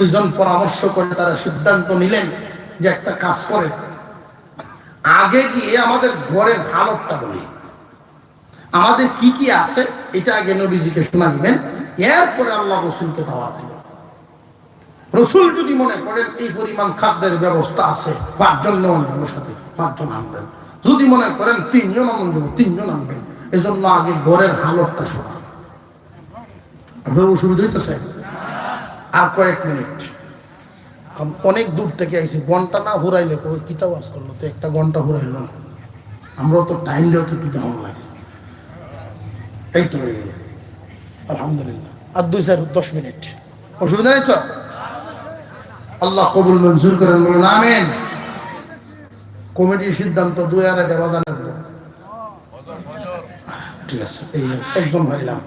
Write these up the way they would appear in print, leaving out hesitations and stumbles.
দুইজন পরামর্শ করে তারা সিদ্ধান্ত নিলেন যে একটা কাজ করে, আগে গিয়ে আমাদের ঘরের হালতটা বলি, আমাদের কি কি আছে এটা আগে নবীজিকে শোনা দিবেন, এরপরে আল্লাহ রসুলকে দাওয়াত দিবেন। রসুল যদি মনে করেন এই পরিমাণ খাদ্যের ব্যবস্থা আছে, 5 জন নেওয়ার জন্য সাথে 5 জন আনবেন, যদি মনে করেন 3 জন আনবেন 3 জন আনবেন, এজন্য আগে ঘরের হালতটা শোনা। আপনার অসুবিধা হইতেছে? আর কয়েক মিনিট, অনেক দূর থেকে আইসি, ঘন্টা না ঘুরাইলে কিতাব আজ করলো তো, একটা ঘন্টা ঘুরাইল না, আমরা তো টাইম দেওয়া একটু দাম লাগে, এই তো হয়ে গেল আলহামদুলিল্লাহ। আর 2-10 মিনিট, অসুবিধা নেই তো? আল্লাহ কবুল মঞ্জুর করেন, বলুন আমিন। কমিটির সিদ্ধান্ত 2-2:30 বাজা লাগবে, ঠিক আছে। এই একজন ভাইলাম,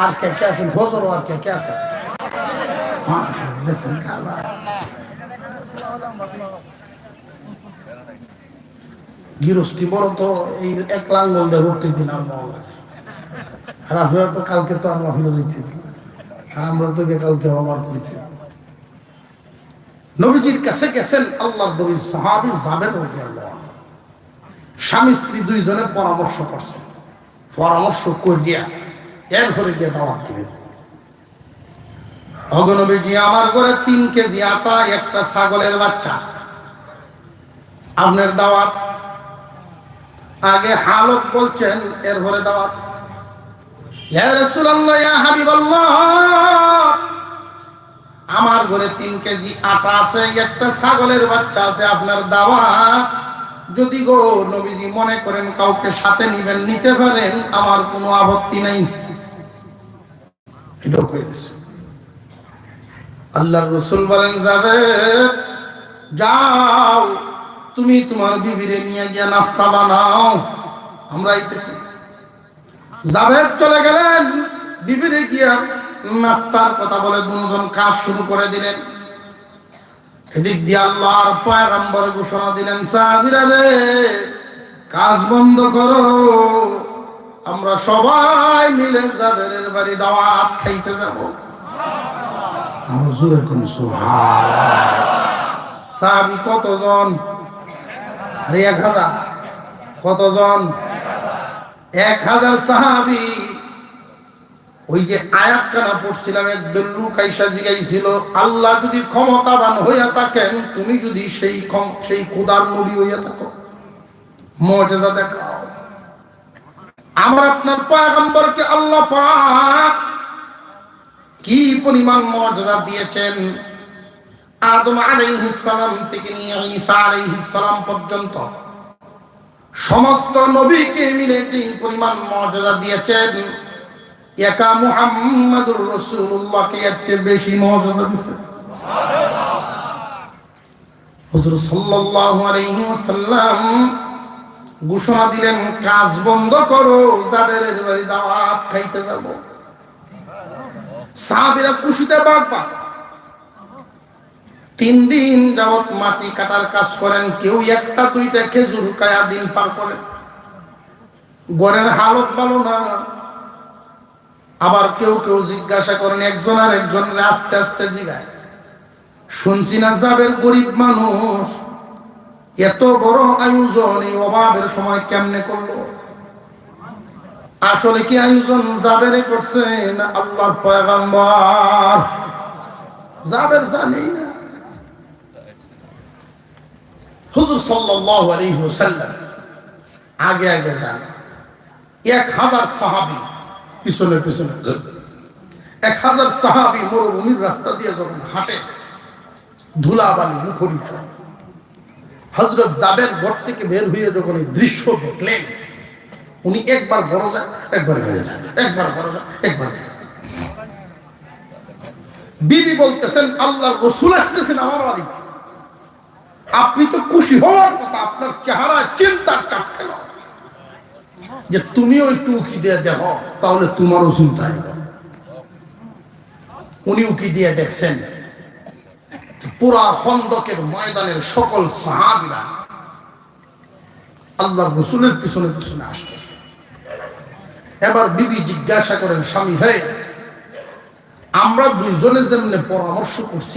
আর কে কে আছেন? হজরও আর কে কে আছে? হ্যাঁ দেখছেন কারবার, গৃহস্থী বড় তো এই এক লাঙ্গল দেয় প্রত্যেক দিন, আর আর আপনারা তো কালকে তো আর মহিলা যেতে, আর আমরা তো কালকে আবার কইতে। নবীজির কাছে গেছেন আল্লাহর নবীর সাহাবী জাবের রাদিয়াল্লাহু আনহু, স্বামী স্ত্রী দুইজনে পরামর্শ করছেন, পরামর্শ করিয়া এরপরে গিয়ে দাওয়াত দিলেন। নবীজি, আমার ঘরে 3 কেজি আটা, একটা ছাগলের বাচ্চা, আপনার দাওয়াত। আগে হালত বলছেন, এরপরে দাওয়াত। ইয়া রাসূলুল্লাহ, ইয়া হাবিবাল্লাহ, আমার ঘরে 3 কেজি আটা আছে, একটা ছাগলের বাচ্চা আছে, আপনার দাওয়াত। যদি গো নবীজি মনে করেন কাউকে সাথে নিবেন, নিতে পারেন, আমার কোনো আপত্তি নাই। এটাও কয়ে দিছে। আল্লাহর রাসূল বলেন, যাবে যাও, তুমি তোমার বিবিরে নিয়ে গিয়ে নাস্তা বানাও, আমরা আইতেছি। জাবের চলে গেলেন, বিবিরে গিয়া নাস্তার কথা বলে দুজন কাজ শুরু করে দিলেন। এদিক দিয়ে আল্লাহর পয়গম্বর ঘোষণা দিলেন, সাহাবীরা রে, কাজ বন্ধ করো, আমরা সবাই মিলে জাবেরের বাড়ি দাওয়াত খাইতে যাব। আর জোরে কোন সুবহানাল্লাহ। সাহাবী কতজন? আরে 1000। কতজন? 1000 সাহাবী। ওই যে আয়াতখানা পড়ছিলাম, একদল লোক আইসা জিগাইছিল, আল্লাহ যদি ক্ষমতাবান হইয়া থাকেন, তুমি যদি সেই খোদার নবী হইয়া থাকো, মুজিজা দেখাও। আমার আপনার পয়গম্বরকে আল্লাহ পাক কি পরিমাণ মুজিজা দিয়েছেন। আদম আলাইহিস সালাম থেকে নিয়ে ঈসা আলাইহিস সালাম পর্যন্ত সমস্ত নবীকে মিলে যে পরিমাণ মুজিজা দিয়েছেন, একা মুহাম্মাদুর রাসূলুল্লাহকে এর চেয়ে বেশি মুজিজা দিয়েছে সুবহানাল্লাহ। হুজুর সাল্লাল্লাহু আলাইহি ওয়াসাল্লাম ঘোষণা দিলেন, কাজ বন্ধ করো, জাবেরের বাড়ি দাওয়াত খাইতে যাব। সাহাবীরা খুশিতে বাগবা। 3 দিন যাবত মাটি কাটার কাজ করেন, কেউ 1টা-2টা খেজুর খায়া দিন পার করেন। ঘরের হালত ভালো না। আবার কেউ কেউ জিজ্ঞাসা করেন, একজন আর একজনের আস্তে আস্তে জিগায়, শুনছি না জাবের গরিব মানুষ, এত বড় আয়োজন এই অভাবের সময় কেমনে করলো? আসলে কি আয়োজন জাবেরে করছে না আল্লাহর পয়গম্বর? জাবের জানি না। হুজুর সাল্লাল্লাহু আলাইহি ওয়াসাল্লাম আগে আগে যান, 1000 সাহাবী পিছনে পিছনে। 1000 সাহাবী মরুভূমির রাস্তা দিয়ে যখন হাঁটে, ধুলাবালি মুখরিত, হযরত জাবের ঘর থেকে বের হয়ে যখন এই দৃশ্য দেখলেন, উনি একবার ঘরে যায়, একবার বের যায়, একবার ঘরে যায়, একবার বের যায়। বিবি বলতেছেন, আল্লাহর রাসূল আসতেছেন আমার বাড়িতে, আপনি তো খুশি হওয়ার কথা, আপনার চেহারা চিন্তার চাপ কেন? যে তুমিও একটু উকি দিয়ে দেখো, তাহলে তোমারও চিন্তা হবে। উনি উকি দিয়ে দেখছেন, পুরা খন্দকের ময়দানের সকল সাহাবীরা আল্লাহর রাসূলের পিছনে পিছনে আসতেছে। এবার বিবি জিজ্ঞাসা করেন, স্বামী, হে, আমরা দুইজনে যেমনে পরামর্শ করছি,